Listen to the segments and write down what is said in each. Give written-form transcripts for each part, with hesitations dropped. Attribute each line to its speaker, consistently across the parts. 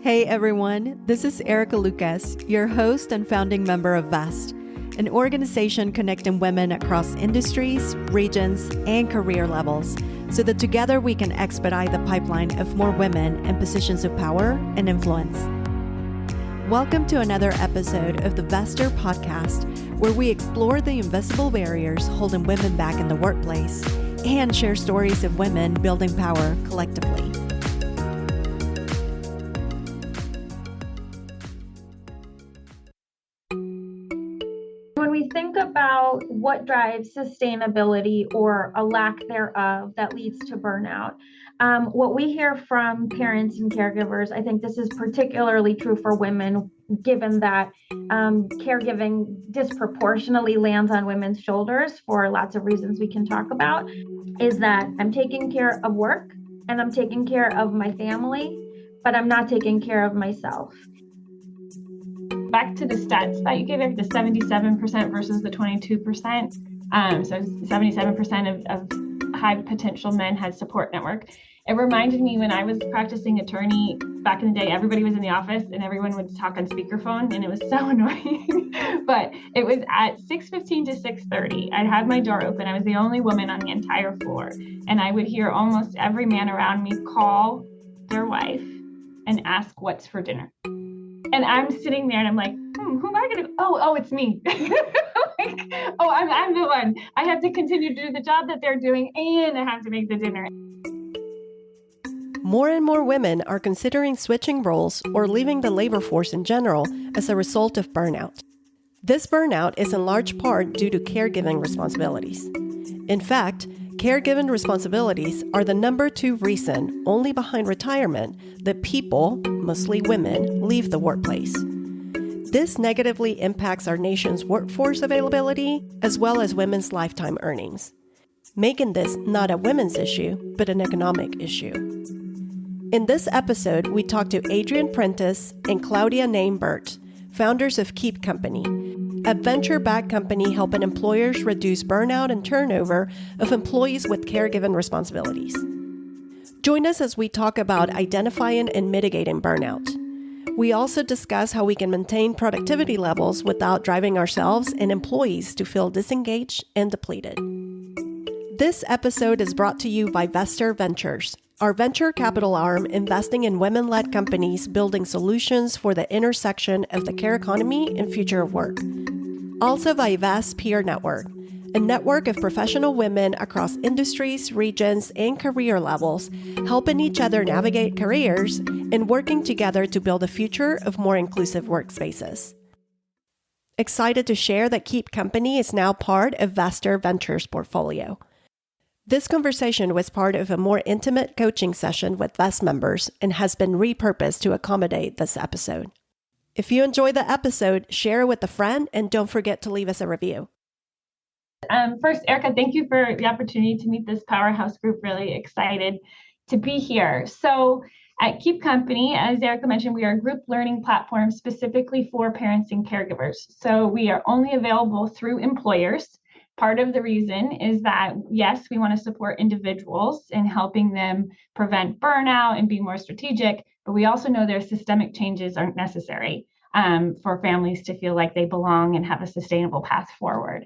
Speaker 1: Hey everyone, this is Erica Lucas, your host and founding member of VEST, an organization connecting women across industries, regions, and career levels, so that together we can expedite the pipeline of more women in positions of power and influence. Welcome to another episode of the Vester podcast, where we explore the invisible barriers holding women back in the workplace and share stories of women building power collectively.
Speaker 2: When we think about what drives sustainability or a lack thereof that leads to burnout, what we hear from parents and caregivers, I think this is particularly true for women, given that caregiving disproportionately lands on women's shoulders for lots of reasons we can talk about, is that I'm taking care of work and I'm taking care of my family, but I'm not taking care of myself.
Speaker 3: Back to the stats that you gave, the 77% versus the 22%. So 77% of high potential men had support network. It reminded me when I was practicing attorney back in the day, everybody was in the office and everyone would talk on speakerphone, and it was so annoying. But it was at 6:15 to 6:30. I'd have my door open. I was the only woman on the entire floor. And I would hear almost every man around me call their wife and ask what's for dinner. And I'm sitting there and I'm like, who am I going to, oh, it's me. I'm the one. I have to continue to do the job that they're doing, and I have to make the dinner.
Speaker 1: More and more women are considering switching roles or leaving the labor force in general as a result of burnout. This burnout is in large part due to caregiving responsibilities. In fact, caregiving responsibilities are the number 2 reason, only behind retirement, that people, mostly women, leave the workplace. This negatively impacts our nation's workforce availability as well as women's lifetime earnings, making this not a women's issue, but an economic issue. In this episode, we talked to Adrienne Prentice and Claudia Naim-Burt, founders of Keep Company, a venture-backed company helping employers reduce burnout and turnover of employees with caregiving responsibilities. Join us as we talk about identifying and mitigating burnout. We also discuss how we can maintain productivity levels without driving ourselves and employees to feel disengaged and depleted. This episode is brought to you by Vester Ventures, our venture capital arm investing in women-led companies building solutions for the intersection of the care economy and future of work. Also by VEST Peer Network, a network of professional women across industries, regions, and career levels, helping each other navigate careers and working together to build a future of more inclusive workspaces. Excited to share that Keep Company is now part of Vester Ventures' portfolio. This conversation was part of a more intimate coaching session with VEST members and has been repurposed to accommodate this episode. If you enjoy the episode, share it with a friend and don't forget to leave us a review.
Speaker 3: First, Erica, thank you for the opportunity to meet this powerhouse group. Really excited to be here. So at Keep Company, as Erica mentioned, we are a group learning platform specifically for parents and caregivers. So we are only available through employers. Part of the reason is that, yes, we want to support individuals in helping them prevent burnout and be more strategic, but we also know their systemic changes aren't necessary for families to feel like they belong and have a sustainable path forward.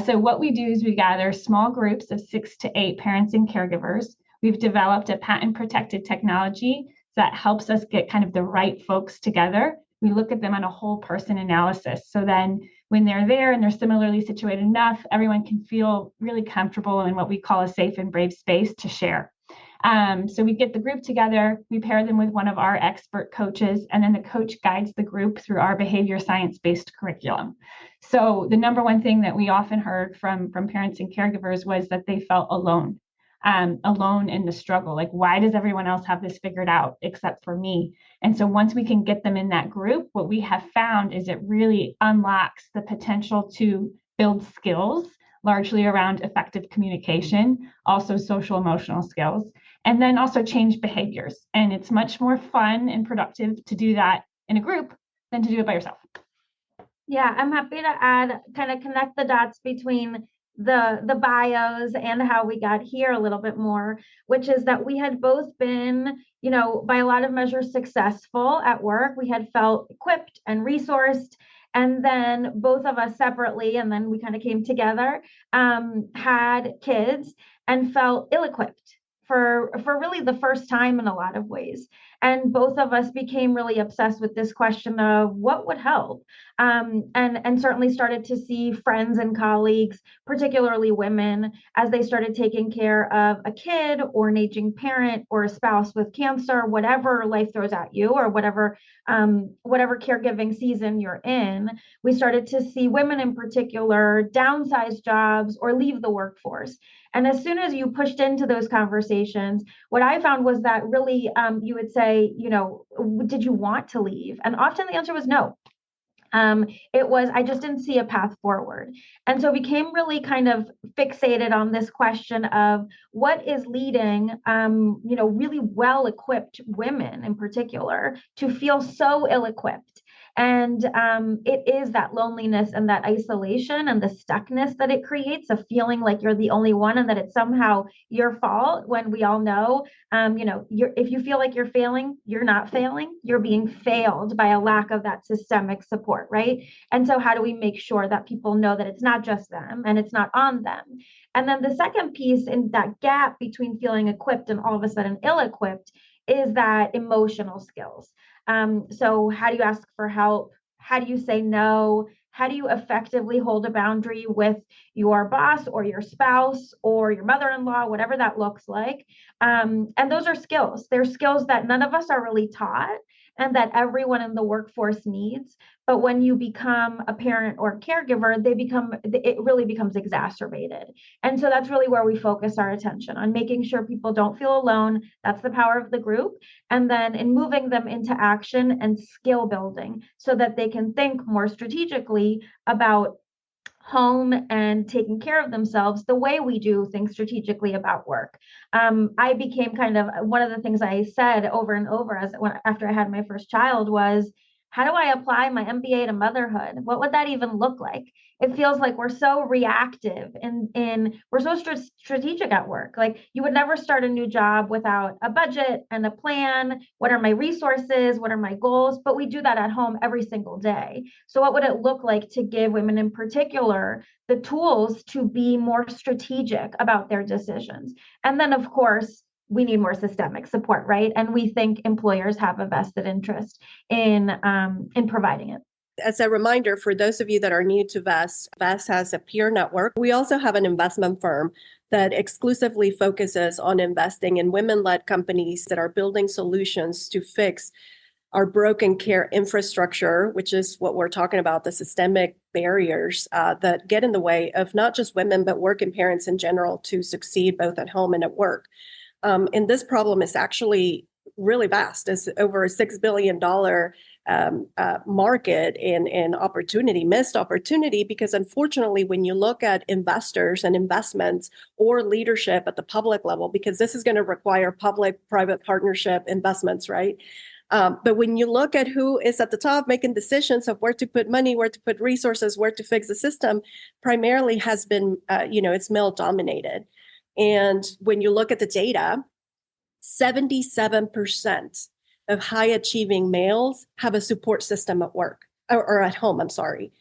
Speaker 3: So what we do is we gather small groups of 6 to 8 parents and caregivers. We've developed a patent-protected technology that helps us get kind of the right folks together. We look at them on a whole person analysis. So then when they're there and they're similarly situated enough, everyone can feel really comfortable in what we call a safe and brave space to share. So we get the group together, we pair them with one of our expert coaches, and then the coach guides the group through our behavior science-based curriculum. So the number one thing that we often heard from parents and caregivers was that they felt alone in the struggle. Like, why does everyone else have this figured out except for me? And so once we can get them in that group, what we have found is it really unlocks the potential to build skills, largely around effective communication, also social emotional skills, and then also change behaviors. And it's much more fun and productive to do that in a group than to do it by yourself.
Speaker 2: Yeah, I'm happy to add, kind of connect the dots between the bios and how we got here a little bit more, which is that we had both been, by a lot of measures successful at work. We had felt equipped and resourced. And then both of us separately, and then we kind of came together, had kids and felt ill-equipped for really the first time in a lot of ways. And both of us became really obsessed with this question of what would help. And certainly started to see friends and colleagues, particularly women, as they started taking care of a kid or an aging parent or a spouse with cancer, whatever life throws at you, or whatever caregiving season you're in. We started to see women in particular downsize jobs or leave the workforce. And as soon as you pushed into those conversations, what I found was that really you would say, did you want to leave? And often the answer was no. It was, I just didn't see a path forward. And so became really kind of fixated on this question of what is leading, really well-equipped women in particular to feel so ill-equipped. And it is that loneliness and that isolation and the stuckness that it creates, of feeling like you're the only one and that it's somehow your fault, when we all know, if you feel like you're failing, you're not failing, you're being failed by a lack of that systemic support, right? And so how do we make sure that people know that it's not just them and it's not on them? And then the second piece in that gap between feeling equipped and all of a sudden ill-equipped is that emotional skills. So how do you ask for help? How do you say no? How do you effectively hold a boundary with your boss or your spouse or your mother-in-law, whatever that looks like? And those are skills. They're skills that none of us are really taught and that everyone in the workforce needs. But when you become a parent or caregiver, it really becomes exacerbated. And so that's really where we focus our attention, on making sure people don't feel alone. That's the power of the group. And then in moving them into action and skill building so that they can think more strategically about home and taking care of themselves the way we do think strategically about work. I became kind of, one of the things I said over and over after I had my first child was, how do I apply my MBA to motherhood? What would that even look like? It feels like we're so reactive and we're so strategic at work. Like, you would never start a new job without a budget and a plan. What are my resources? What are my goals? But we do that at home every single day. So what would it look like to give women in particular the tools to be more strategic about their decisions? And then, of course, we need more systemic support, right? And we think employers have a vested interest in providing it.
Speaker 1: As a reminder, for those of you that are new to VEST, VEST has a peer network. We also have an investment firm that exclusively focuses on investing in women-led companies that are building solutions to fix our broken care infrastructure, which is what we're talking about, the systemic barriers that get in the way of not just women, but working parents in general to succeed both at home and at work. And this problem is actually really vast. It's over a $6 billion market and opportunity, missed opportunity, because unfortunately, when you look at investors and investments or leadership at the public level, because this is going to require public-private partnership investments, right? But when you look at who is at the top making decisions of where to put money, where to put resources, where to fix the system, primarily has been, it's male dominated. And when you look at the data, 77% of high achieving males have a support system at work or at home. I'm sorry.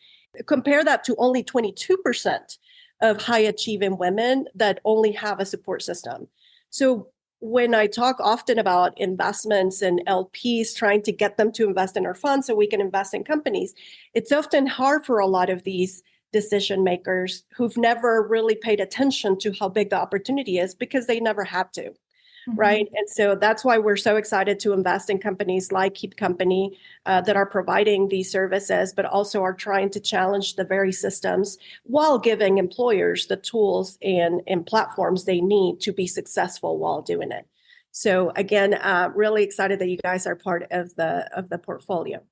Speaker 1: Compare that to only 22% of high achieving women that only have a support system. So when I talk often about investments and LPs trying to get them to invest in our funds so we can invest in companies, it's often hard for a lot of these decision makers who've never really paid attention to how big the opportunity is because they never had to. Right. And so that's why we're so excited to invest in companies like Keep Company that are providing these services, but also are trying to challenge the very systems while giving employers the tools and platforms they need to be successful while doing it. So again, really excited that you guys are part of the portfolio.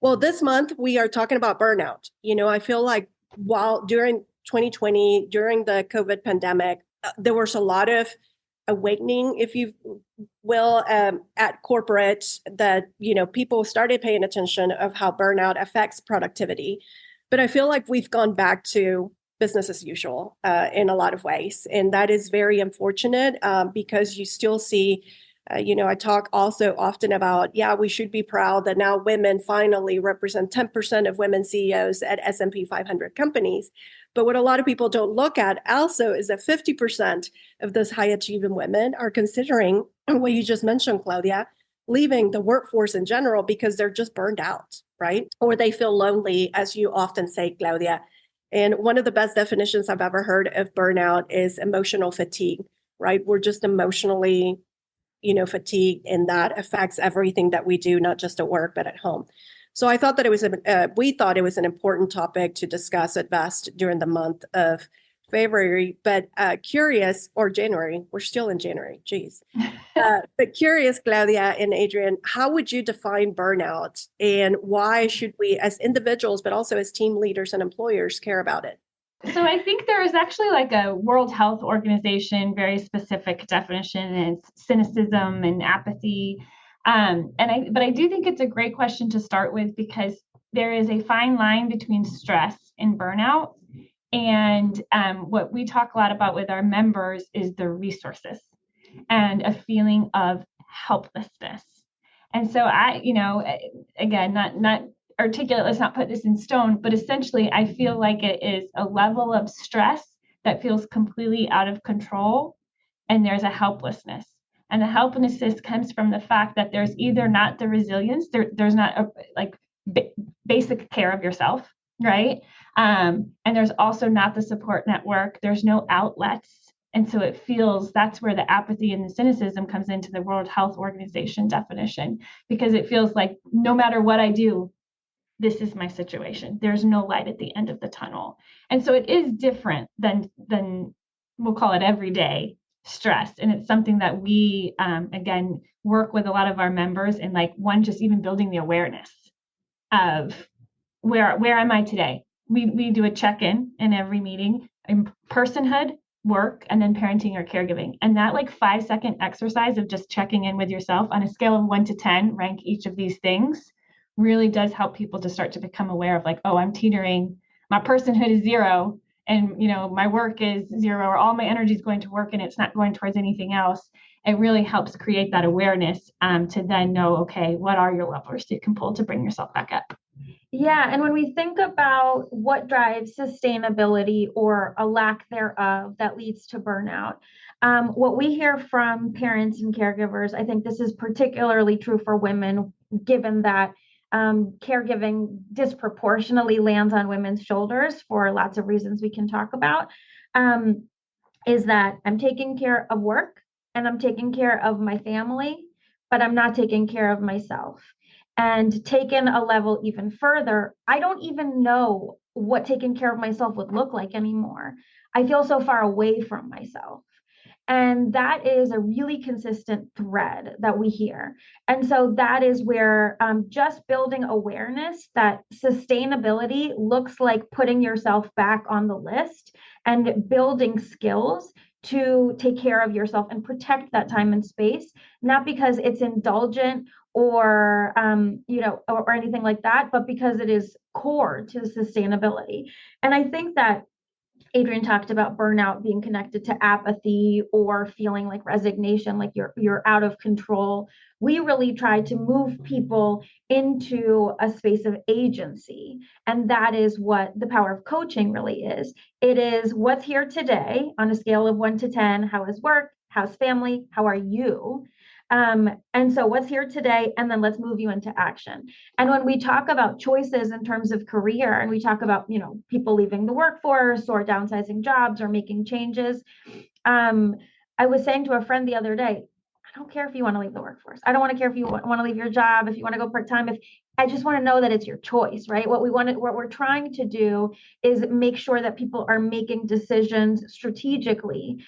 Speaker 1: Well, this month we are talking about burnout. I feel like during 2020, during the COVID pandemic, there was a lot of awakening, if you will, at corporate that, people started paying attention of how burnout affects productivity. But I feel like we've gone back to business as usual in a lot of ways. And that is very unfortunate because you still see, I talk also often about, we should be proud that now women finally represent 10% of women CEOs at S&P 500 companies. But what a lot of people don't look at also is that 50% of those high achieving women are considering what you just mentioned, Claudia, leaving the workforce in general because they're just burned out, right? Or they feel lonely, as you often say, Claudia. And one of the best definitions I've ever heard of burnout is emotional fatigue, right? We're just emotionally, fatigued, and that affects everything that we do, not just at work, but at home. So I thought that we thought it was an important topic to discuss at Vest during the month of February, but curious, or January, we're still in January, geez. But curious, Claudia and Adrienne, how would you define burnout, and why should we as individuals, but also as team leaders and employers, care about it?
Speaker 3: So I think there is actually like a World Health Organization, very specific definition, and it's cynicism and apathy. But I do think it's a great question to start with because there is a fine line between stress and burnout. And what we talk a lot about with our members is the resources and a feeling of helplessness. And so again, not articulate, let's not put this in stone, but essentially I feel like it is a level of stress that feels completely out of control, and there's a helplessness. And the helplessness comes from the fact that there's either not the resilience, there's not basic care of yourself, right? And there's also not the support network, there's no outlets. And so it feels that's where the apathy and the cynicism comes into the World Health Organization definition, because it feels like no matter what I do, this is my situation. There's no light at the end of the tunnel. And so it is different than we'll call it everyday stress. And it's something that we, again, work with a lot of our members in, like, one, just even building the awareness of where am I today? We do a check-in in every meeting, in personhood, work, and then parenting or caregiving. And that 5-second exercise of just checking in with yourself on a scale of 1 to 10, rank each of these things, really does help people to start to become aware of I'm teetering, my personhood is 0, and my work is 0, or all my energy is going to work and it's not going towards anything else. It really helps create that awareness to then know, okay, what are your levers you can pull to bring yourself back up?
Speaker 2: Yeah, and when we think about what drives sustainability or a lack thereof that leads to burnout, what we hear from parents and caregivers, I think this is particularly true for women, given that caregiving disproportionately lands on women's shoulders for lots of reasons we can talk about, is that I'm taking care of work and I'm taking care of my family, but I'm not taking care of myself. And taken a level even further, I don't even know what taking care of myself would look like anymore. I feel so far away from myself. And that is a really consistent thread that we hear. And so that is where just building awareness that sustainability looks like putting yourself back on the list and building skills to take care of yourself and protect that time and space, not because it's indulgent or or anything like that, but because it is core to sustainability. And I think that Adrienne talked about burnout being connected to apathy or feeling like resignation, like you're out of control. We really try to move people into a space of agency. And that is what the power of coaching really is. It is what's here today on a scale of 1 to 10. How is work? How's family? How are you? And so what's here today, and then let's move you into action. And when we talk about choices in terms of career, and we talk about, people leaving the workforce or downsizing jobs or making changes, I was saying to a friend the other day, I don't care if you want to leave the workforce. I don't want to care if you want to leave your job, if you want to go part-time, if I just want to know that it's your choice, right? What we're trying to do is make sure that people are making decisions strategically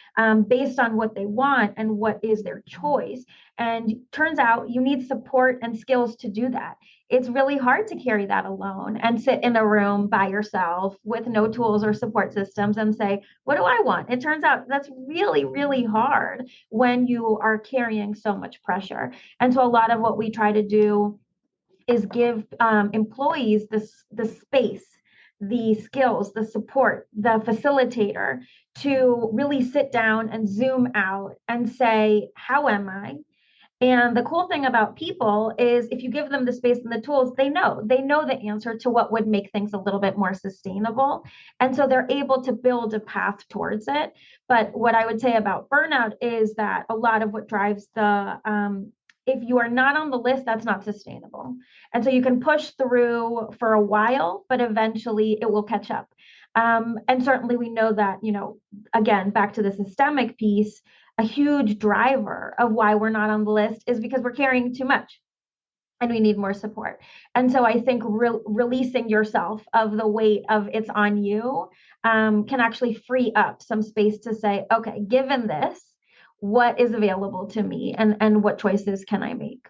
Speaker 2: based on what they want and what is their choice. And turns out you need support and skills to do that. It's really hard to carry that alone and sit in a room by yourself with no tools or support systems and say, what do I want? It turns out that's really, really hard when you are carrying so much pressure. And so a lot of what we try to do is give employees the space the skills, the support, the facilitator to really sit down and zoom out and say, how am I? And the cool thing about people is if you give them the space and the tools, they know the answer to what would make things a little bit more sustainable. And so they're able to build a path towards it. But what I would say about burnout is that a lot of what drives if you are not on the list, that's not sustainable. And so you can push through for a while, but eventually it will catch up. And certainly we know that, again, back to the systemic piece, a huge driver of why we're not on the list is because we're carrying too much and we need more support. And so I think releasing yourself of the weight of it's on you can actually free up some space to say, okay, given this, what is available to me and what choices can I make?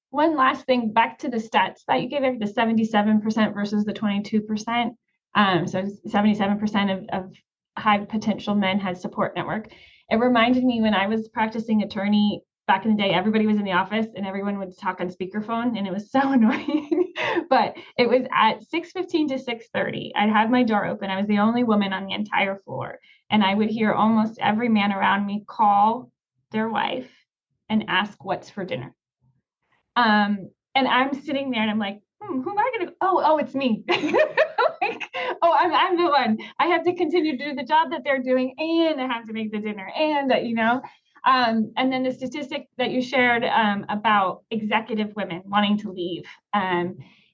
Speaker 3: One last thing, back to the stats that you gave, the 77% versus the 22%. So 77% of high potential men had support network. It reminded me when I was practicing attorney back in the day, everybody was in the office and everyone would talk on speakerphone and it was so annoying. But it was at 6:15 to 6:30. I'd have my door open. I was the only woman on the entire floor. And I would hear almost every man around me call their wife and ask what's for dinner. And I'm sitting there and I'm like, who am I going to, oh, it's me. I'm the one. I have to continue to do the job that they're doing and I have to make the dinner and and then the statistic that you shared about executive women wanting to leave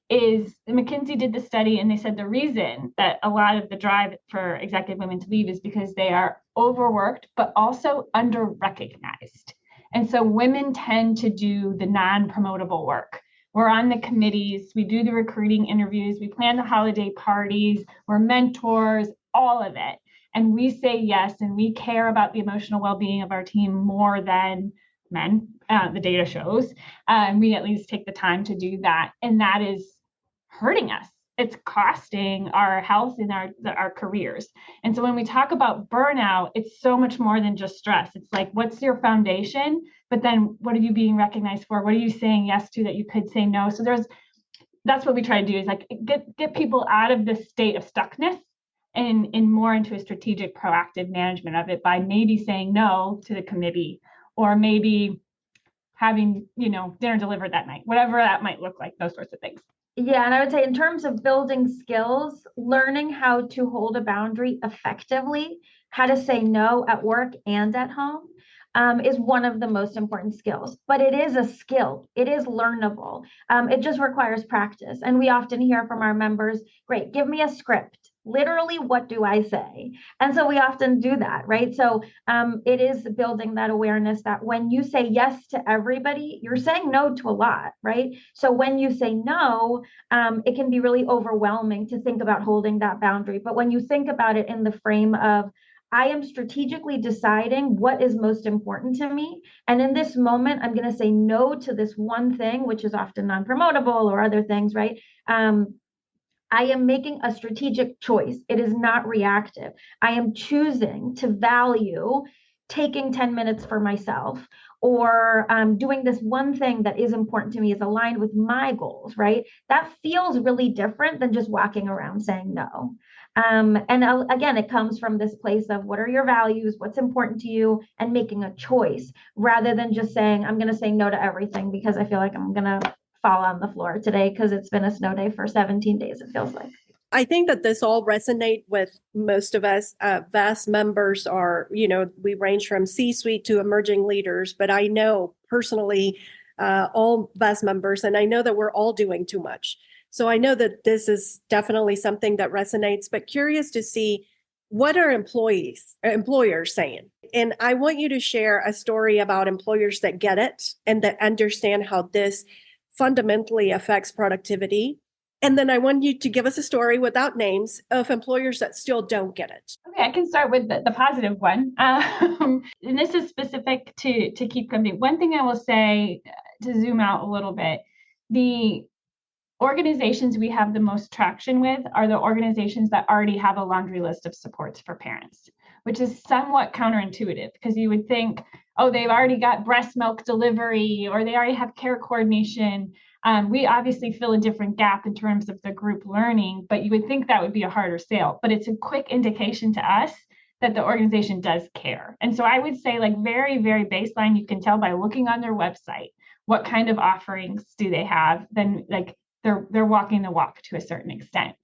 Speaker 3: is McKinsey did the study and they said the reason that a lot of the drive for executive women to leave is because they are overworked, but also under-recognized. And so women tend to do the non-promotable work. We're on the committees, we do the recruiting interviews, we plan the holiday parties, we're mentors, all of it. And we say yes, and we care about the emotional well-being of our team more than men, the data shows. We at least take the time to do that. And that is hurting us. It's costing our health and our careers. And so when we talk about burnout, it's so much more than just stress. It's like, what's your foundation? But then what are you being recognized for? What are you saying yes to that you could say no? So that's what we try to do is like get people out of this state of stuckness and more into a strategic, proactive management of it by maybe saying no to the committee or maybe having, dinner delivered that night, whatever that might look like, those sorts of things.
Speaker 2: Yeah, and I would say in terms of building skills, learning how to hold a boundary effectively, how to say no at work and at home, is one of the most important skills. But it is a skill. It is learnable. It just requires practice. And we often hear from our members, great, give me a script. Literally, what do I say? And so we often do that, right? So it is building that awareness that when you say yes to everybody, you're saying no to a lot, right? So when you say no, it can be really overwhelming to think about holding that boundary. But when you think about it in the frame of, I am strategically deciding what is most important to me. And in this moment, I'm going to say no to this one thing, which is often non-promotable or other things, right? I am making a strategic choice. It is not reactive. I am choosing to value taking 10 minutes for myself or doing this one thing that is important to me, is aligned with my goals, right? That feels really different than just walking around saying no. And again, it comes from this place of what are your values, what's important to you, and making a choice rather than just saying, I'm going to say no to everything because I feel like I'm going to fall on the floor today because it's been a snow day for 17 days, it feels like.
Speaker 1: I think that this all resonate with most of us. VAST members are, we range from C-suite to emerging leaders, but I know personally all VAST members, and I know that we're all doing too much. So I know that this is definitely something that resonates, but curious to see what are employers saying? And I want you to share a story about employers that get it and that understand how this fundamentally affects productivity. And then I want you to give us a story without names of employers that still don't get it.
Speaker 3: Okay, I can start with the positive one. And this is specific to Keep Company. One thing I will say to zoom out a little bit, the organizations we have the most traction with are the organizations that already have a laundry list of supports for parents, which is somewhat counterintuitive because you would think, oh, they've already got breast milk delivery or they already have care coordination. We obviously fill a different gap in terms of the group learning, but you would think that would be a harder sale. But it's a quick indication to us that the organization does care. And so I would say, like, very, very baseline, you can tell by looking on their website what kind of offerings do they have. Then, like, they're walking the walk to a certain extent.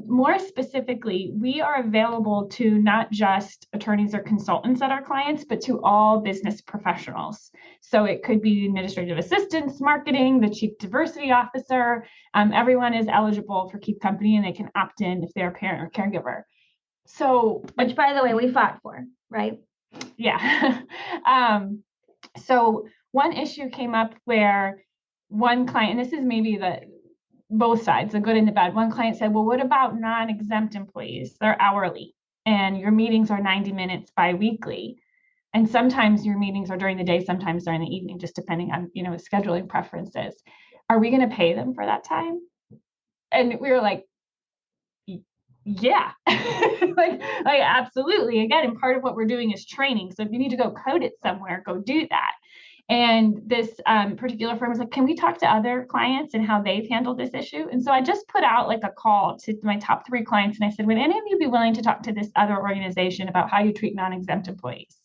Speaker 3: More specifically, we are available to not just attorneys or consultants at our clients, but to all business professionals. So it could be administrative assistants, marketing, the chief diversity officer. Everyone is eligible for Keep Company, and they can opt in if they're a parent or caregiver. So,
Speaker 2: which, by the way, we fought for, right?
Speaker 3: Yeah. So one issue came up where one client, and this is maybe both sides, the good and the bad. One client said, well, what about non-exempt employees? They're hourly, and your meetings are 90 minutes bi-weekly. And sometimes your meetings are during the day, sometimes they're in the evening, just depending on, scheduling preferences. Are we going to pay them for that time? And we were like, yeah, like absolutely. Again, and part of what we're doing is training. So if you need to go code it somewhere, go do that. And this particular firm was like, can we talk to other clients and how they've handled this issue? And so I just put out like a call to my top 3 clients. And I said, would any of you be willing to talk to this other organization about how you treat non-exempt employees?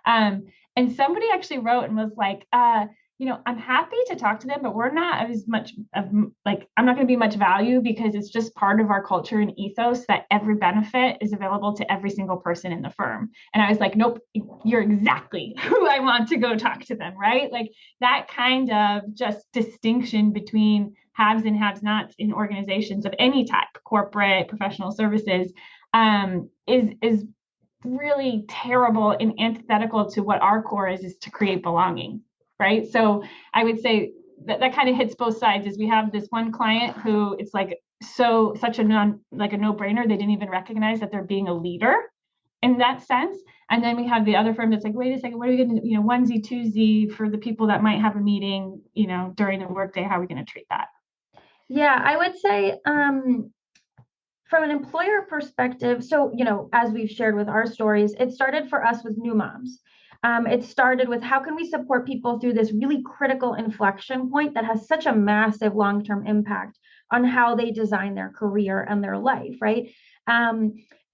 Speaker 3: And somebody actually wrote and was like, I'm happy to talk to them, but we're not as much of I'm not going to be much value because it's just part of our culture and ethos that every benefit is available to every single person in the firm. And I was like, nope, you're exactly who I want to go talk to them, right? Like that kind of just distinction between haves and have nots in organizations of any type, corporate, professional services, is really terrible and antithetical to what our core is to create belonging. Right. So I would say that kind of hits both sides. Is we have this one client who it's like such a no-brainer. They didn't even recognize that they're being a leader in that sense. And then we have the other firm that's like, wait a second, what are we going to, onesie, twosie for the people that might have a meeting, during the workday? How are we going to treat that?
Speaker 2: Yeah, I would say from an employer perspective, so, as we've shared with our stories, it started for us with new moms. It started with how can we support people through this really critical inflection point that has such a massive long-term impact on how they design their career and their life, right?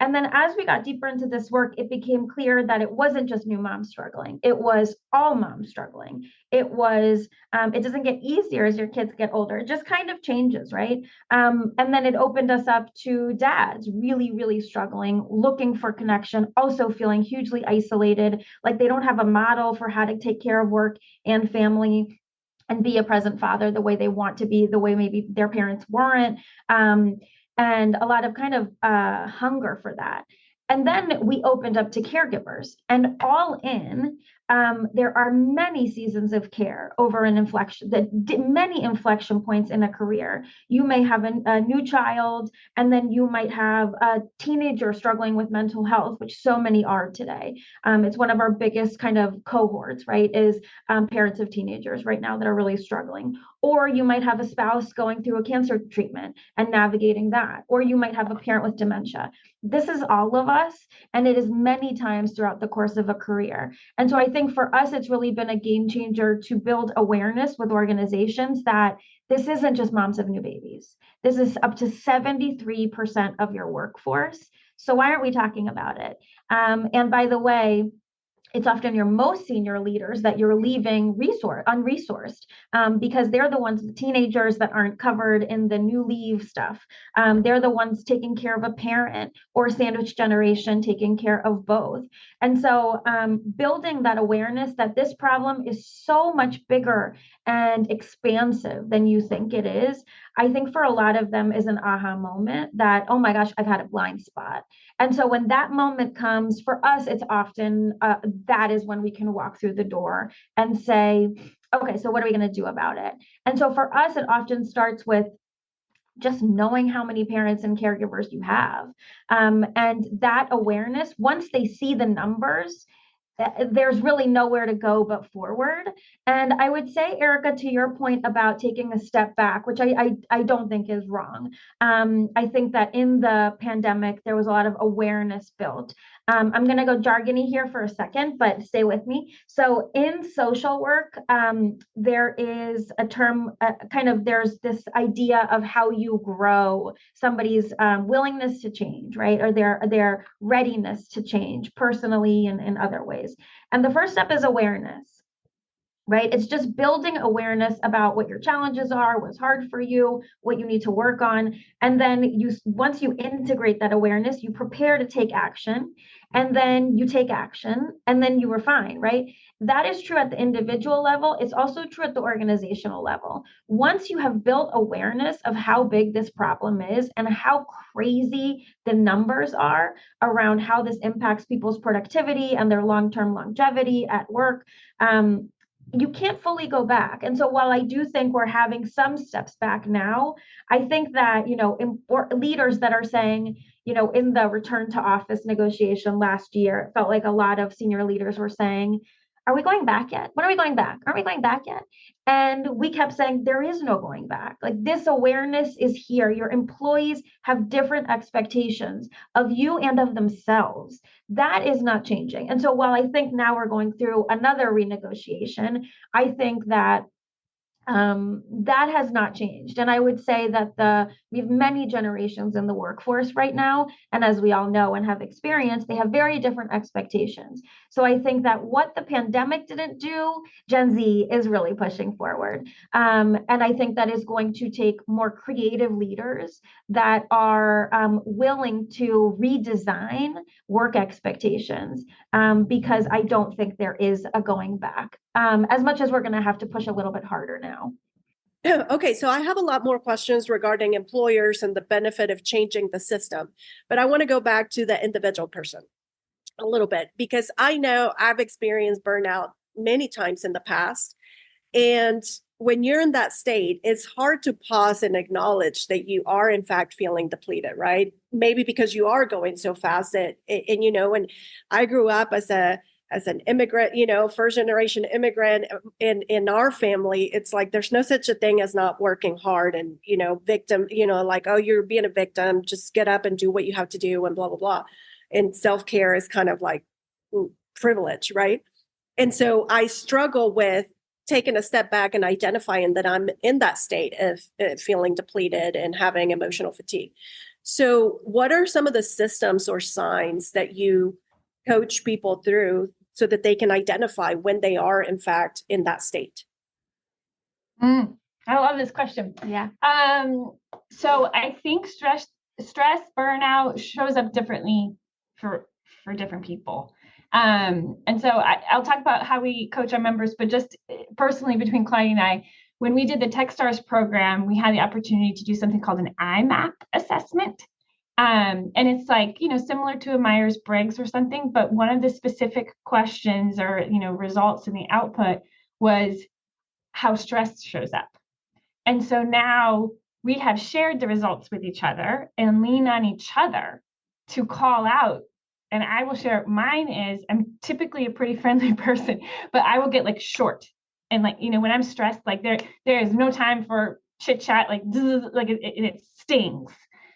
Speaker 2: And then as we got deeper into this work, it became clear that it wasn't just new moms struggling. It was all moms struggling. It was, it doesn't get easier as your kids get older. It just kind of changes, right? And then it opened us up to dads really, really struggling, looking for connection, also feeling hugely isolated, like they don't have a model for how to take care of work and family and be a present father the way they want to be, the way maybe their parents weren't. And a lot of kind of hunger for that. And then we opened up to caregivers, and all in, there are many seasons of care over an inflection, many inflection points in a career. You may have a new child, and then you might have a teenager struggling with mental health, which so many are today. It's one of our biggest kind of cohorts, right, is parents of teenagers right now that are really struggling. Or you might have a spouse going through a cancer treatment and navigating that. Or you might have a parent with dementia. This is all of us, and it is many times throughout the course of a career. And so I think for us, it's really been a game changer to build awareness with organizations that this isn't just moms of new babies. This is up to 73% of your workforce. So why aren't we talking about it? And by the way, it's often your most senior leaders that you're leaving unresourced because they're the ones, the teenagers that aren't covered in the new leave stuff. They're the ones taking care of a parent, or sandwich generation taking care of both. And so building that awareness that this problem is so much bigger and expansive than you think it is, I think for a lot of them is an aha moment that, oh my gosh, I've had a blind spot. And so when that moment comes, for us, it's often that is when we can walk through the door and say, okay, so what are we going to do about it? And so for us, it often starts with just knowing how many parents and caregivers you have. And that awareness, once they see the numbers, there's really nowhere to go but forward. And I would say, Erica, to your point about taking a step back, which I don't think is wrong. I think that in the pandemic, there was a lot of awareness built. I'm going to go jargony here for a second, but stay with me. So in social work, there is a term, there's this idea of how you grow somebody's willingness to change, right? Or their readiness to change personally and in other ways. And the first step is awareness. Right? It's just building awareness about what your challenges are, what's hard for you, what you need to work on. And then once you integrate that awareness, you prepare to take action, and then you take action, and then you refine, right? That is true at the individual level. It's also true at the organizational level. Once you have built awareness of how big this problem is and how crazy the numbers are around how this impacts people's productivity and their long-term longevity at work, you can't fully go back. And so while I do think we're having some steps back now, I think that, leaders that are saying, in the return to office negotiation last year, it felt like a lot of senior leaders were saying, are we going back yet? When are we going back? Aren't we going back yet? And we kept saying, there is no going back. Like, this awareness is here. Your employees have different expectations of you and of themselves. That is not changing. And so while I think now we're going through another renegotiation, I think that that has not changed. And I would say that we have many generations in the workforce right now. And as we all know and have experienced, they have very different expectations. So I think that what the pandemic didn't do, Gen Z is really pushing forward. And I think that is going to take more creative leaders that are willing to redesign work expectations, because I don't think there is a going back, as much as we're going to have to push a little bit harder now.
Speaker 1: Okay, so I have a lot more questions regarding employers and the benefit of changing the system, but I want to go back to the individual person a little bit, because I know I've experienced burnout many times in the past. And when you're in that state, it's hard to pause and acknowledge that you are in fact feeling depleted, right? Maybe because you are going so fast and when I grew up as an immigrant, first generation immigrant in our family, it's like, there's no such a thing as not working hard and, victim, like, oh, you're being a victim, just get up and do what you have to do and blah, blah, blah. And self-care is kind of like privilege, right? And so I struggle with taking a step back and identifying that I'm in that state of feeling depleted and having emotional fatigue. So what are some of the systems or signs that you coach people through so that they can identify when they are, in fact, in that state?
Speaker 3: I love this question.
Speaker 2: Yeah.
Speaker 3: So I think stress, burnout shows up differently for different people. And so I'll talk about how we coach our members, but just personally between Claudia and I, when we did the TechStars program, we had the opportunity to do something called an IMAP assessment. And it's like, similar to a Myers-Briggs or something, but one of the specific questions or, results in the output was how stress shows up. And so now we have shared the results with each other and lean on each other to call out. And I will share, mine is, I'm typically a pretty friendly person, but I will get like short. And like, when I'm stressed, like there is no time for chit chat, like it stings.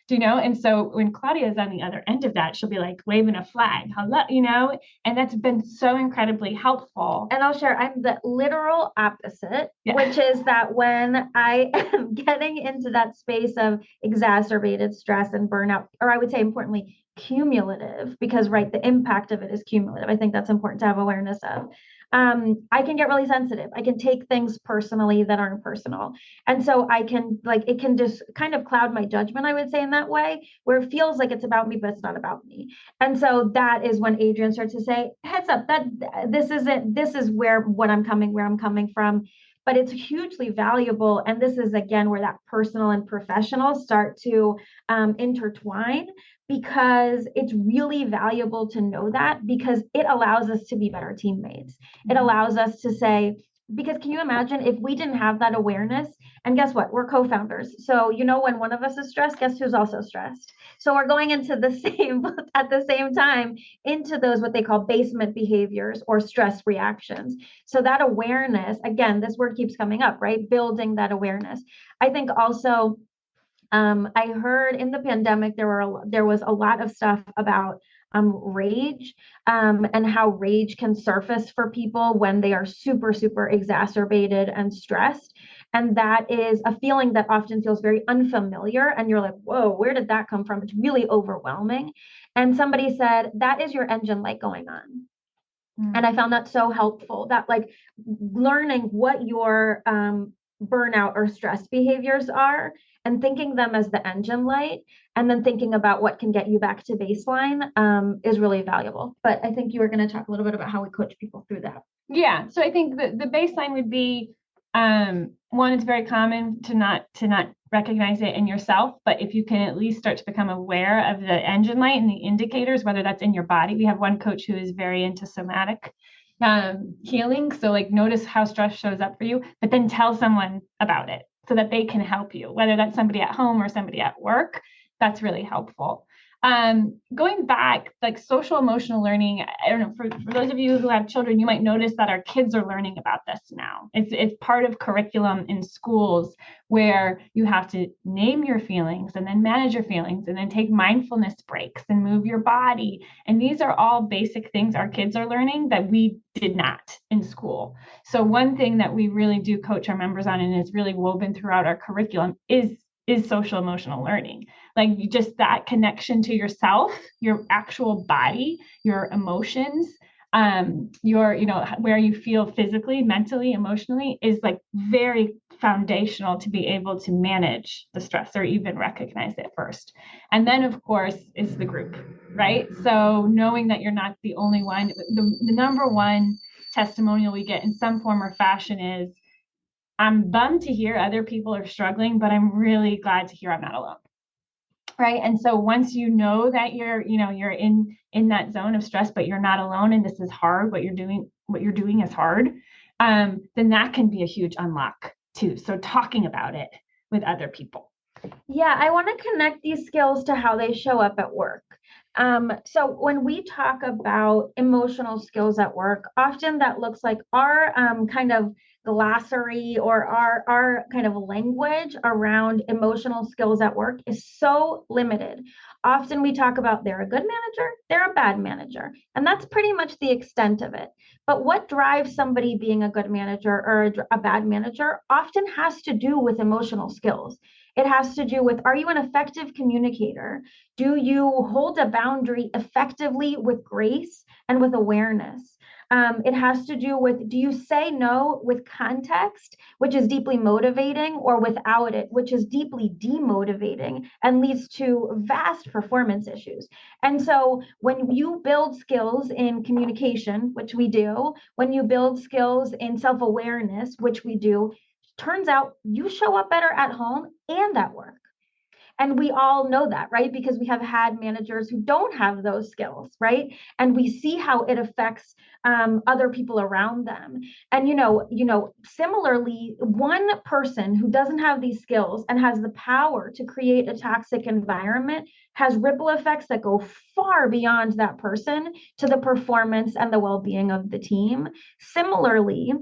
Speaker 3: And so when Claudia is on the other end of that, she'll be like waving a flag, hello, and that's been so incredibly helpful.
Speaker 2: And I'll share, I'm the literal opposite, which is that when I am getting into that space of exacerbated stress and burnout, or I would say importantly, cumulative, because the impact of it is cumulative. I think that's important to have awareness of. I can get really sensitive. I can take things personally that aren't personal. And so it can just kind of cloud my judgment, I would say, in that way, where it feels like it's about me, but it's not about me. And so that is when Adrienne starts to say, heads up, that this is where I'm coming from. But it's hugely valuable. And this is, again, where that personal and professional start to intertwine, because it's really valuable to know that, because it allows us to be better teammates. It allows us to say, because can you imagine if we didn't have that awareness And guess what? We're co-founders. So, when one of us is stressed, guess who's also stressed? So we're going into the same, at the same time, into those, what they call basement behaviors or stress reactions. So that awareness, again, this word keeps coming up, right? Building that awareness. I think also, I heard in the pandemic, there was a lot of stuff about rage, and how rage can surface for people when they are super, super exacerbated and stressed. And that is a feeling that often feels very unfamiliar. And you're like, whoa, where did that come from? It's really overwhelming. And somebody said, that is your engine light going on. And I found that so helpful, that like learning what your burnout or stress behaviors are and thinking them as the engine light, and then thinking about what can get you back to baseline is really valuable. But I think you were going to talk a little bit about how we coach people through that.
Speaker 3: Yeah. So I think the baseline would be, one, it's very common to not recognize it in yourself, but if you can at least start to become aware of the engine light and the indicators, whether that's in your body. We have one coach who is very into somatic healing. So like notice how stress shows up for you, but then tell someone about it so that they can help you, whether that's somebody at home or somebody at work. That's really helpful. Going back, like social emotional learning, I don't know, for those of you who have children, you might notice that our kids are learning about this now. It's part of curriculum in schools where you have to name your feelings and then manage your feelings and then take mindfulness breaks and move your body. And these are all basic things our kids are learning that we did not in school. So one thing that we really do coach our members on and is really woven throughout our curriculum is social emotional learning. Like just that connection to yourself, your actual body, your emotions, your, where you feel physically, mentally, emotionally is like very foundational to be able to manage the stress or even recognize it first. And then of course is the group, right? So knowing that you're not the only one, the number one testimonial we get in some form or fashion is, I'm bummed to hear other people are struggling, but I'm really glad to hear I'm not alone. Right. And so once you know that you're in that zone of stress, but you're not alone and this is hard, what you're doing is hard, then that can be a huge unlock too. So talking about it with other people.
Speaker 2: Yeah, I want to connect these skills to how they show up at work. So when we talk about emotional skills at work, often that looks like our kind of glossary or our kind of language around emotional skills at work is so limited. Often we talk about they're a good manager, they're a bad manager, and that's pretty much the extent of it. But what drives somebody being a good manager or a bad manager often has to do with emotional skills. It has to do with, are you an effective communicator? Do you hold a boundary effectively with grace and with awareness? It has to do with, do you say no with context, which is deeply motivating, or without it, which is deeply demotivating and leads to vast performance issues? And so when you build skills in communication, which we do, when you build skills in self-awareness, which we do, turns out you show up better at home and at work. And we all know that, right? Because we have had managers who don't have those skills, right? And we see how it affects other people around them. And similarly, one person who doesn't have these skills and has the power to create a toxic environment has ripple effects that go far beyond that person to the performance and the well-being of the team. Similarly,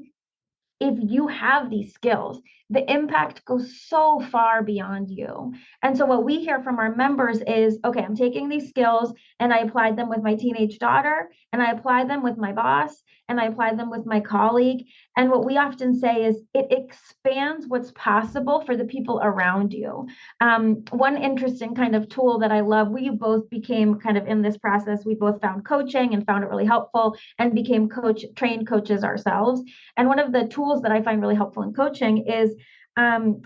Speaker 2: if you have these skills, the impact goes so far beyond you. And so what we hear from our members is, okay, I'm taking these skills and I applied them with my teenage daughter, and I applied them with my boss, and I applied them with my colleague. And what we often say is it expands what's possible for the people around you. One interesting kind of tool that I love, we both became kind of in this process, we both found coaching and found it really helpful and became trained coaches ourselves. And one of the tools that I find really helpful in coaching is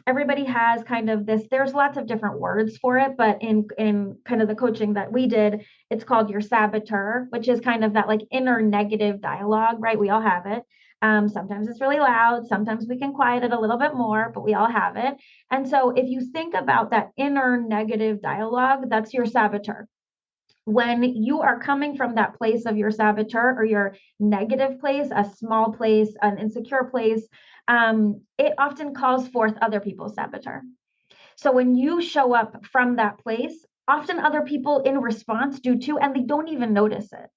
Speaker 2: everybody has kind of this, there's lots of different words for it, but in kind of the coaching that we did, it's called your saboteur, which is kind of that like inner negative dialogue, right? We all have it. Sometimes it's really loud. Sometimes we can quiet it a little bit more, but we all have it. And so if you think about that inner negative dialogue, that's your saboteur. when you are coming from that place of your saboteur or your negative place, a small place, an insecure place, it often calls forth other people's saboteur. So when you show up from that place, often other people in response do too, and they don't even notice it.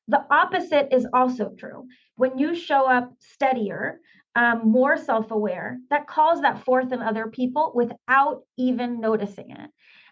Speaker 2: The opposite is also true. When you show up steadier, more self aware, that calls that forth in other people without even noticing it.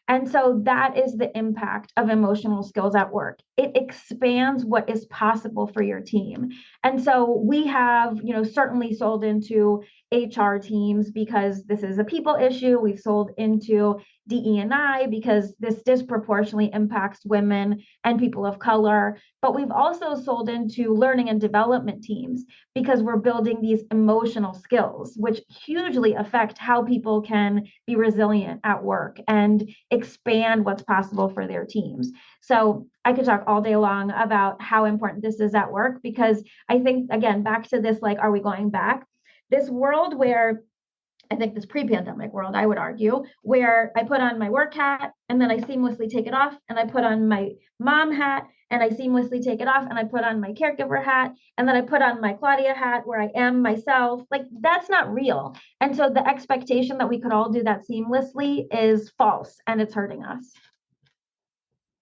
Speaker 2: And so that is the impact of emotional skills at work. It expands what is possible for your team. And so we have, certainly sold into HR teams because this is a people issue. We've sold into DE&I because this disproportionately impacts women and people of color. But we've also sold into learning and development teams because we're building these emotional skills, which hugely affect how people can be resilient at work and expand what's possible for their teams. So I could talk all day long about how important this is at work, because I think, again, back to this, like, are we going back? This world where I think this pre-pandemic world, I would argue, where I put on my work hat and then I seamlessly take it off, and I put on my mom hat and I seamlessly take it off, and I put on my caregiver hat and then I put on my Claudia hat where I am myself. Like, that's not real. And so the expectation that we could all do that seamlessly is false, and it's hurting us.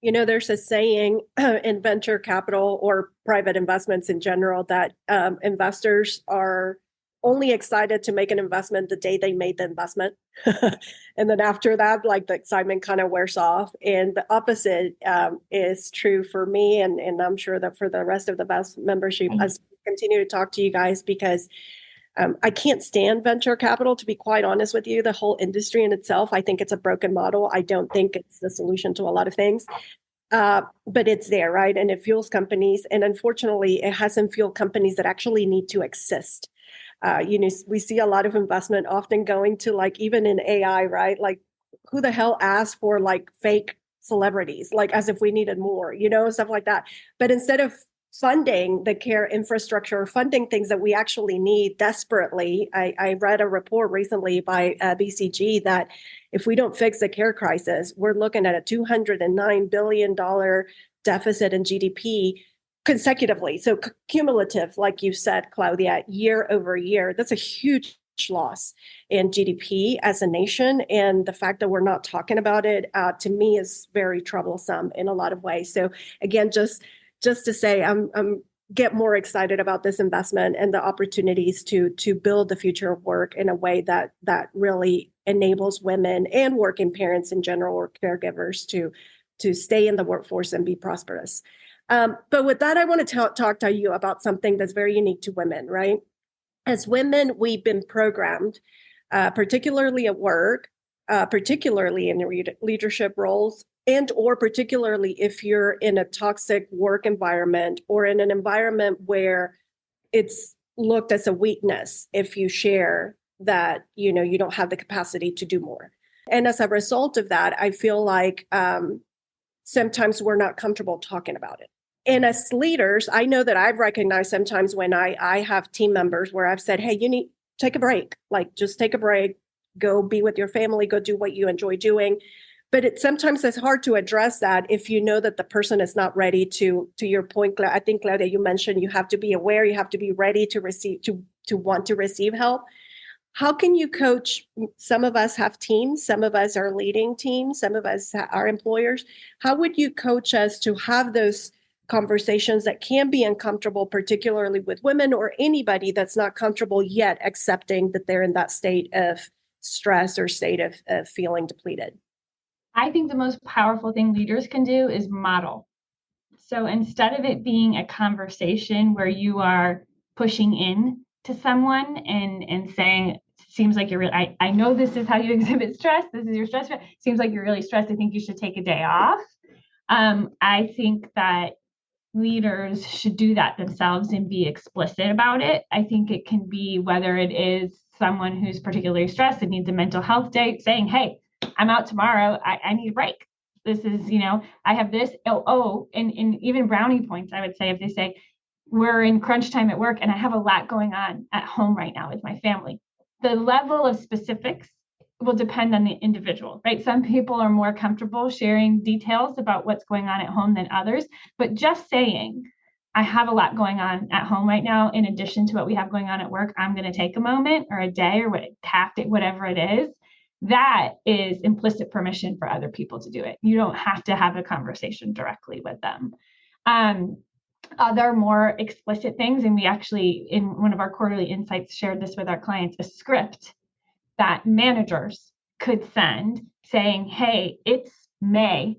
Speaker 1: There's a saying in venture capital or private investments in general that investors are only excited to make an investment the day they made the investment. And then after that, like, the excitement kind of wears off. And the opposite is true for me. And I'm sure that for the rest of the BEST membership, as we continue to talk to you guys, because I can't stand venture capital, to be quite honest with you. The whole industry in itself, I think it's a broken model. I don't think it's the solution to a lot of things. But it's there, right? And it fuels companies. And unfortunately, it hasn't fueled companies that actually need to exist. We see a lot of investment often going to, like, even in AI, right? Like, who the hell asked for like fake celebrities, like as if we needed more, stuff like that. But instead of funding the care infrastructure, funding things that we actually need desperately, I read a report recently by BCG that if we don't fix the care crisis, we're looking at a $209 billion deficit in GDP consecutively. So cumulative, like you said, Claudia, year over year, that's a huge loss in GDP as a nation. And the fact that we're not talking about it, to me, is very troublesome in a lot of ways. So again, just to say, I'm get more excited about this investment and the opportunities to build the future of work in a way that really enables women and working parents in general, or caregivers, to stay in the workforce and be prosperous. But with that, I want to talk to you about something that's very unique to women, right? As women, we've been programmed, particularly at work, particularly in leadership roles, and or particularly if you're in a toxic work environment or in an environment where it's looked as a weakness if you share that, you don't have the capacity to do more. And as a result of that, I feel like sometimes we're not comfortable talking about it. And as leaders, I know that I've recognized sometimes when I have team members where I've said, hey, you need to take a break, like just take a break, go be with your family, go do what you enjoy doing. But sometimes it's hard to address that if you know that the person is not ready to your point. I think, Claudia, you mentioned you have to be aware, you have to be ready to receive, to want to receive help. How can you coach? Some of us have teams, some of us are leading teams, some of us are employers. How would you coach us to have those conversations that can be uncomfortable, particularly with women or anybody that's not comfortable yet accepting that they're in that state of stress or state of feeling depleted?
Speaker 3: I think the most powerful thing leaders can do is model. So instead of it being a conversation where you are pushing in to someone and saying, seems like you're really, I know this is how you exhibit stress. This is your stress. Seems like you're really stressed. I think you should take a day off. I think that leaders should do that themselves and be explicit about it. I think it can be whether it is someone who's particularly stressed and needs a mental health day, saying, hey, I'm out tomorrow. I need a break. This is, I have this. And even brownie points, I would say, if they say, we're in crunch time at work and I have a lot going on at home right now with my family. The level of specifics will depend on the individual, right? Some people are more comfortable sharing details about what's going on at home than others, but just saying, I have a lot going on at home right now, in addition to what we have going on at work, I'm going to take a moment or a day or whatever it is, that is implicit permission for other people to do it. You don't have to have a conversation directly with them. Other more explicit things, and we actually, in one of our quarterly insights, shared this with our clients, a script that managers could send saying, hey, it's May.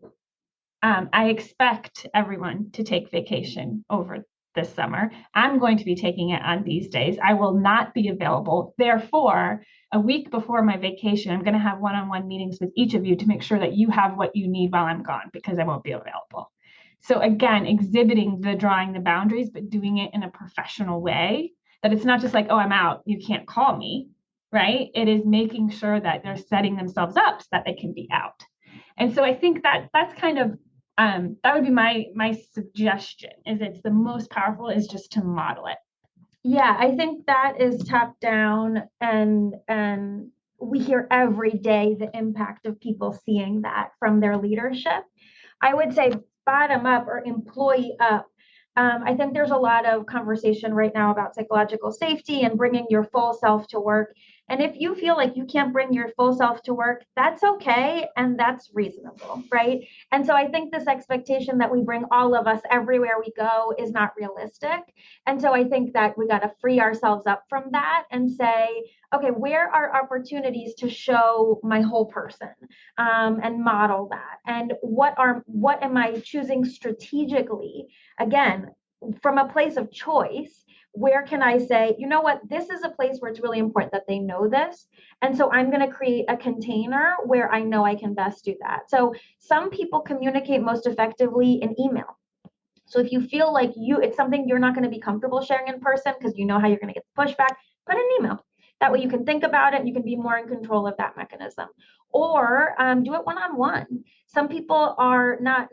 Speaker 3: I expect everyone to take vacation over this summer. I'm going to be taking it on these days. I will not be available. Therefore, a week before my vacation, I'm going to have one-on-one meetings with each of you to make sure that you have what you need while I'm gone, because I won't be available. So again, exhibiting the drawing the boundaries, but doing it in a professional way, that it's not just like, oh, I'm out, you can't call me, right? It is making sure that they're setting themselves up so that they can be out. And so I think that that's kind of, that would be my suggestion, is it's the most powerful is just to model it.
Speaker 2: Yeah, I think that is top down, and we hear every day the impact of people seeing that from their leadership. I would say bottom up or employee up. I think there's a lot of conversation right now about psychological safety and bringing your full self to work. And if you feel like you can't bring your full self to work, that's okay. And that's reasonable, right? And so I think this expectation that we bring all of us everywhere we go is not realistic. And so I think that we got to free ourselves up from that and say, okay, where are opportunities to show my whole person, and model that? And what am I choosing strategically? Again, from a place of choice, where can I say, you know what, this is a place where it's really important that they know this. And so I'm going to create a container where I know I can best do that. So some people communicate most effectively in email. So if you feel like it's something you're not going to be comfortable sharing in person because you know how you're going to get the pushback, put an email. That way you can think about it and you can be more in control of that mechanism. Or do it one-on-one. Some people are not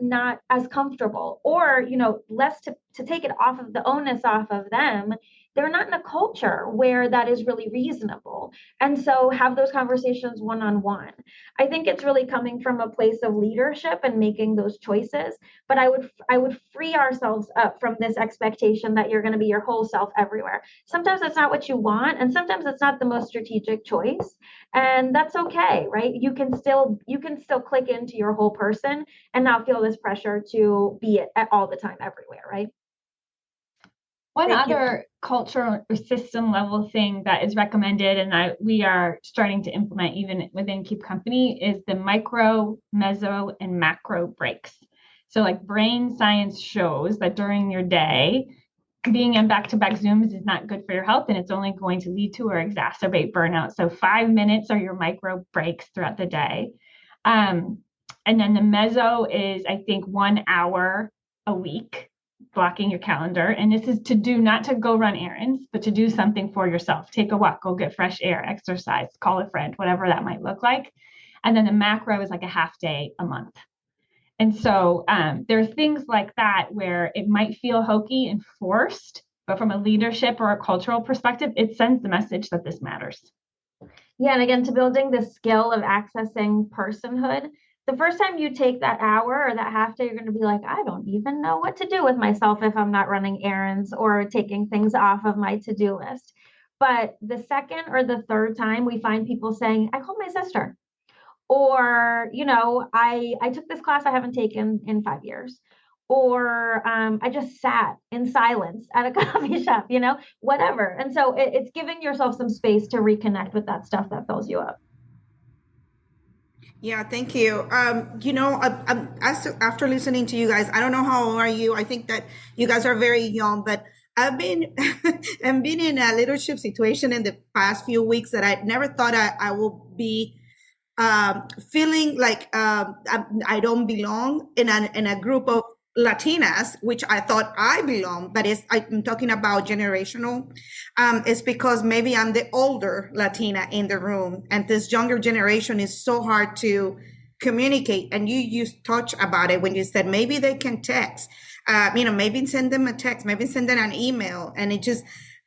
Speaker 2: as comfortable, or less to take it off of the onus off of them. They're not in a culture where that is really reasonable. And so have those conversations one-on-one. I think it's really coming from a place of leadership and making those choices. But I would free ourselves up from this expectation that you're going to be your whole self everywhere. Sometimes that's not what you want, and sometimes it's not the most strategic choice. And that's okay, right? You can still click into your whole person and not feel this pressure to be it at all the time everywhere, right?
Speaker 3: One other cultural or system level thing that is recommended, and we are starting to implement even within Keep Company, is the micro, meso, and macro breaks. So like brain science shows that during your day, being in back-to-back Zooms is not good for your health, and it's only going to lead to or exacerbate burnout. So 5 minutes are your micro breaks throughout the day. And then the meso is, I think, 1 hour a week, blocking your calendar. And this is not to go run errands, but to do something for yourself. Take a walk, go get fresh air, exercise, call a friend, whatever that might look like. And then the macro is like a half day a month. And so there are things like that where it might feel hokey and forced, but from a leadership or a cultural perspective, it sends the message that this matters.
Speaker 2: Yeah, and again, to building the skill of accessing personhood, the first time you take that hour or that half day, you're going to be like, I don't even know what to do with myself if I'm not running errands or taking things off of my to-do list. But the second or the third time, we find people saying, I called my sister. Or, I took this class I haven't taken in 5 years. Or I just sat in silence at a coffee shop, whatever. And so it's giving yourself some space to reconnect with that stuff that fills you up.
Speaker 4: Yeah, thank you. After listening to you guys, I don't know how old are you. I think that you guys are very young, but I've been in a leadership situation in the past few weeks that I never thought I will be feeling like I don't belong in a group of Latinas, which I thought I belong, but I'm talking about generational. It's because maybe I'm the older Latina in the room, and this younger generation is so hard to communicate. And you touched about it when you said maybe they can text, maybe send them a text, maybe send them an email. And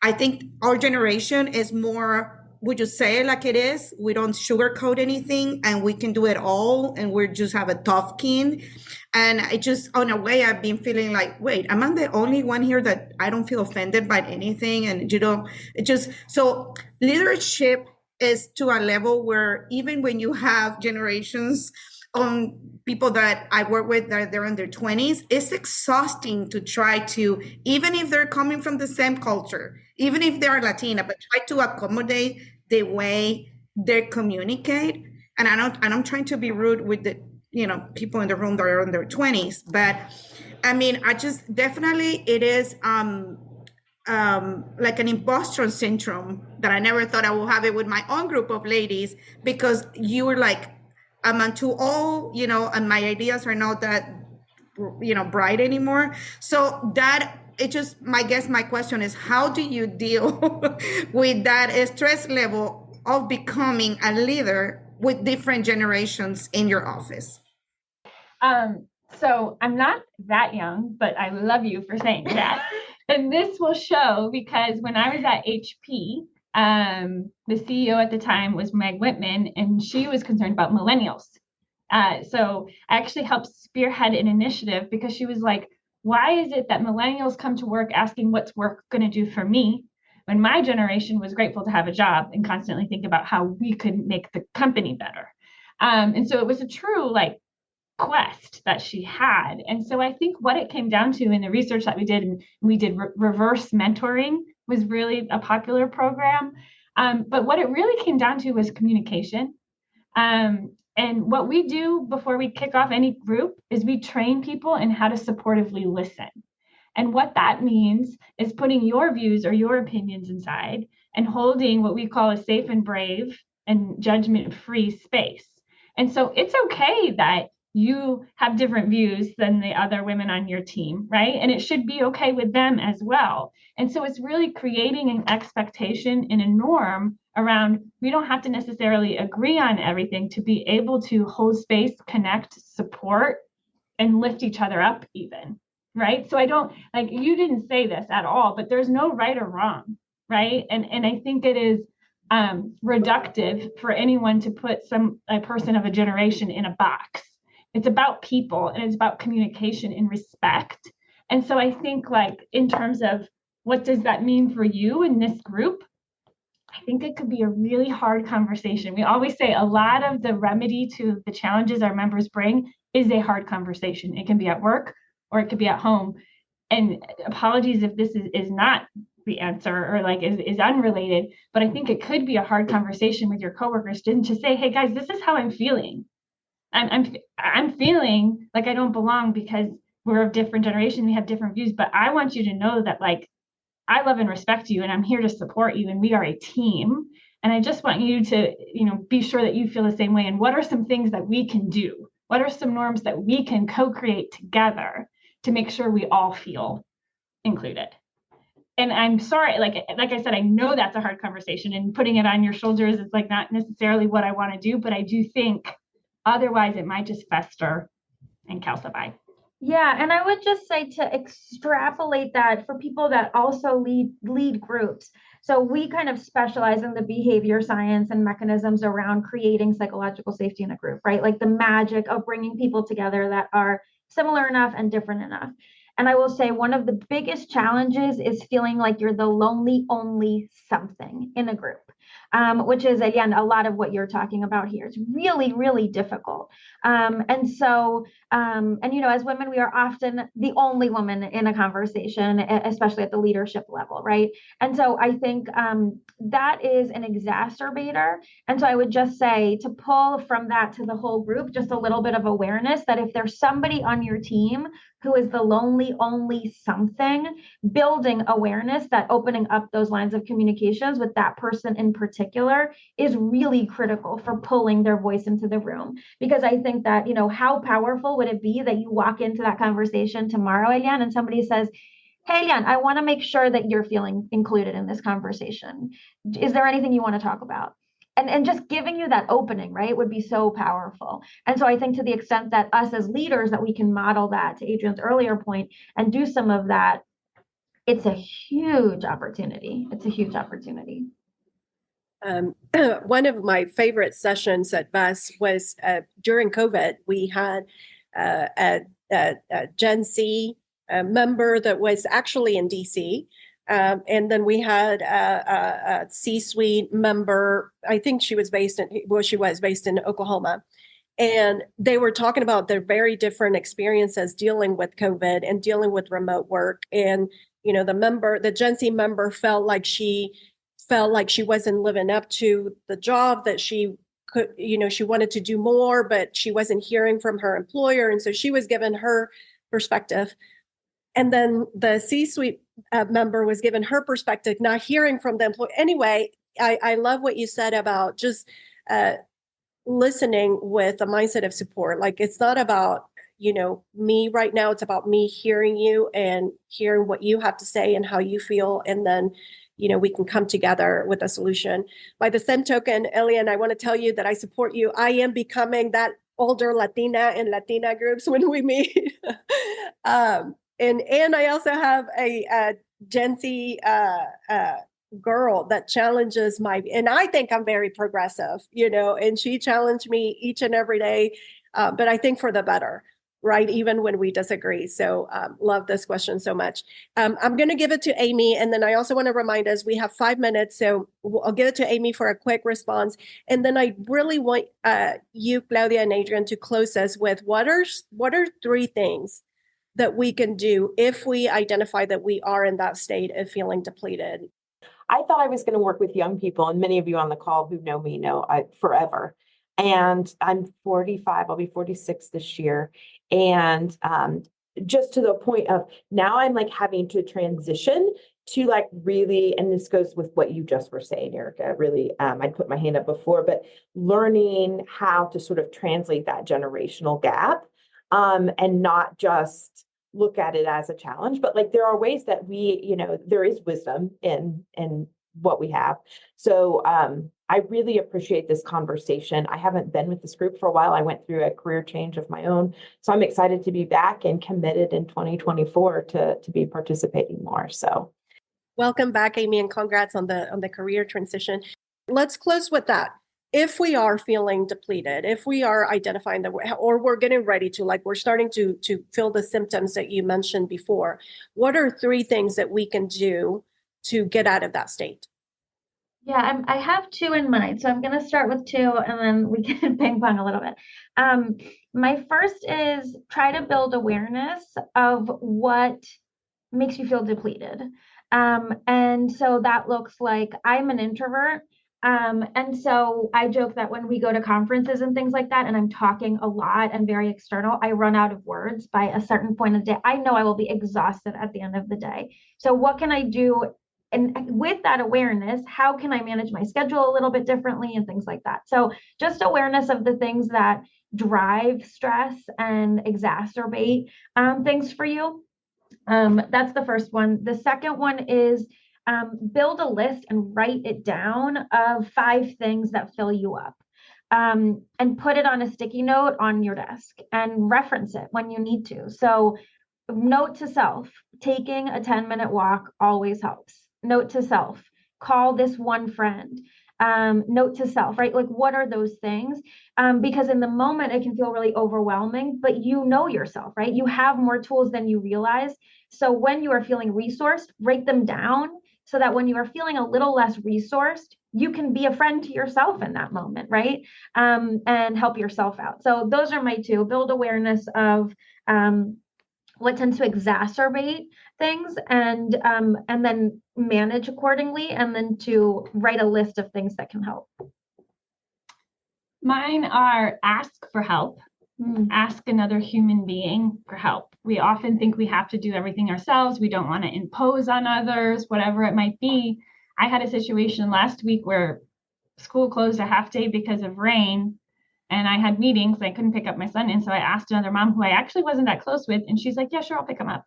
Speaker 4: I think our generation is more we just say it like it is. We don't sugarcoat anything, and we can do it all, and we just have a tough skin. And I just, on a way, I've been feeling like, wait, am I the only one here that I don't feel offended by anything? And it just, so leadership is to a level where even when you have generations on people that I work with that they're in their 20s, it's exhausting to try to, even if they're coming from the same culture, even if they're Latina, but try to accommodate the way they communicate. And I'm trying to be rude with the, people in the room that are in their 20s, but I mean, I just definitely, it is like an imposter syndrome that I never thought I would have it with my own group of ladies, because you were like, I'm too old, and my ideas are not that, bright anymore. So that, my question is, how do you deal with that stress level of becoming a leader with different generations in your office?
Speaker 3: So I'm not that young, but I love you for saying that. And this will show, because when I was at HP, the CEO at the time was Meg Whitman, and she was concerned about millennials. So I actually helped spearhead an initiative, because she was like, why is it that millennials come to work asking what's work going to do for me, when my generation was grateful to have a job and constantly think about how we could make the company better? And so it was a true quest that she had. And so I think what it came down to in the research that we did, and we did reverse mentoring, was really a popular program. But what it really came down to was communication. And what we do before we kick off any group is we train people in how to supportively listen. And what that means is putting your views or your opinions aside and holding what we call a safe and brave and judgment-free space. And so it's okay that you have different views than the other women on your team, right? And it should be okay with them as well. And so it's really creating an expectation and a norm around, we don't have to necessarily agree on everything to be able to hold space, connect, support, and lift each other up even, right? So I don't, you didn't say this at all, but there's no right or wrong, right? And I think it is reductive for anyone to put a person of a generation in a box. It's about people, and it's about communication and respect. And so I think in terms of what does that mean for you in this group, I think it could be a really hard conversation. We always say a lot of the remedy to the challenges our members bring is a hard conversation. It can be at work or it could be at home. And apologies if this is not the answer or is unrelated, but I think it could be a hard conversation with your coworkers to say, hey guys, this is how I'm feeling. I'm feeling like I don't belong because we're of different generations, we have different views, but I want you to know that I love and respect you, and I'm here to support you, and we are a team. And I just want you to, be sure that you feel the same way. And what are some things that we can do? What are some norms that we can co-create together to make sure we all feel included? And I'm sorry, like I said, I know that's a hard conversation, and putting it on your shoulders is not necessarily what I want to do, but I do think otherwise it might just fester and calcify.
Speaker 2: Yeah, and I would just say to extrapolate that for people that also lead groups. So we kind of specialize in the behavior science and mechanisms around creating psychological safety in a group, right? Like the magic of bringing people together that are similar enough and different enough. And I will say one of the biggest challenges is feeling like you're the lonely only something in a group, which is, again, a lot of what you're talking about here. It's really, really difficult. And so, as women, we are often the only woman in a conversation, especially at the leadership level, right? And so I think that is an exacerbator. And so I would just say, to pull from that to the whole group, just a little bit of awareness that if there's somebody on your team who is the lonely only something, building awareness that opening up those lines of communications with that person in particular is really critical for pulling their voice into the room. Because I think that, how powerful would it be that you walk into that conversation tomorrow, Adrienne, and somebody says, hey, Adrienne, I want to make sure that you're feeling included in this conversation. Is there anything you want to talk about? And just giving you that opening, right, would be so powerful. And so I think to the extent that us as leaders, that we can model that, to Adrienne's earlier point, and do some of that, it's a huge opportunity. It's a huge opportunity.
Speaker 1: One of my favorite sessions at BUS was during COVID. We had a Gen Z member that was actually in DC. And then we had a C-suite member. I think she was based in Oklahoma. And they were talking about their very different experiences dealing with COVID and dealing with remote work. And, the Gen Z member felt like she wasn't living up to the job that she could, she wanted to do more, but she wasn't hearing from her employer. And so she was given her perspective. And then the C-suite member was given her perspective, not hearing from the employee. Anyway, I love what you said about just listening with a mindset of support. Like, it's not about, me right now. It's about me hearing you and hearing what you have to say and how you feel. And then, we can come together with a solution. By the same token, Elian, I want to tell you that I support you. I am becoming that older Latina in Latina groups when we meet. And I also have a Gen Z girl that challenges and I think I'm very progressive, and she challenged me each and every day, but I think for the better, right? Even when we disagree. So love this question so much. I'm going to give it to Amy. And then I also want to remind us, we have 5 minutes. So I'll give it to Amy for a quick response. And then I really want you, Claudia and Adrienne, to close us with what are 3 things that we can do if we identify that we are in that state of feeling depleted.
Speaker 5: I thought I was going to work with young people, and many of you on the call who know me know I forever. And I'm 45, I'll be 46 this year. And just to the point of now I'm like having to transition to like really, and this goes with what you just were saying, Erica, really, I'd put my hand up before, but learning how to sort of translate that generational gap and not just look at it as a challenge, but like there are ways that we, there is wisdom in what we have. So I really appreciate this conversation. I haven't been with this group for a while. I went through a career change of my own. So I'm excited to be back and committed in 2024 to be participating more. So
Speaker 1: welcome back, Amy, and congrats on the career transition. Let's close with that. If we are feeling depleted, if we are identifying or we're getting ready to, like we're starting to feel the symptoms that you mentioned before, what are 3 things that we can do to get out of that state?
Speaker 2: Yeah, I have 2 in mind. So I'm going to start with 2 and then we can ping pong a little bit. My first is try to build awareness of what makes you feel depleted. And so that looks like I'm an introvert. And so I joke that when we go to conferences and things like that, and I'm talking a lot and very external, I run out of words by a certain point of the day. I know I will be exhausted at the end of the day. So what can I do? And with that awareness, how can I manage my schedule a little bit differently and things like that? So just awareness of the things that drive stress and exacerbate things for you. That's the first one. The second one is build a list and write it down of 5 things that fill you up. And put it on a sticky note on your desk and reference it when you need to. So note to self, taking a 10-minute walk always helps. Note to self, call this one friend. Note to self, right? Like, what are those things? Because in the moment, it can feel really overwhelming, but you know yourself, right? You have more tools than you realize. So when you are feeling resourced, write them down so that when you are feeling a little less resourced, you can be a friend to yourself in that moment, right? And help yourself out. So those are my 2. Build awareness of what tends to exacerbate things, and then manage accordingly, and then to write a list of things that can help.
Speaker 3: Mine are ask for help. Ask another human being for help. We often think we have to do everything ourselves. We don't want to impose on others, whatever it might be. I had a situation last week where school closed a half day because of rain, and I had meetings. I couldn't pick up my son. And so I asked another mom who I actually wasn't that close with, and she's like, yeah, sure, I'll pick him up.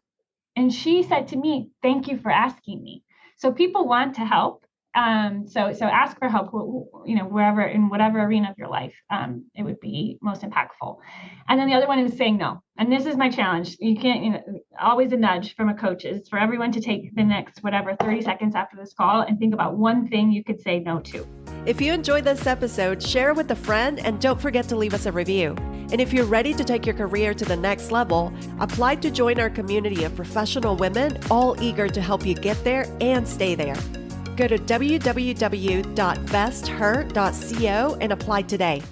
Speaker 3: And she said to me, thank you for asking me. So people want to help. So ask for help, wherever, in whatever arena of your life, it would be most impactful. And then the other one is saying no. And this is my challenge. You can't, always a nudge from a coach is for everyone to take the next, 30 seconds after this call and think about one thing you could say no to.
Speaker 1: If you enjoyed this episode, share it with a friend and don't forget to leave us a review. And if you're ready to take your career to the next level, apply to join our community of professional women, all eager to help you get there and stay there. Go to www.vesther.co and apply today.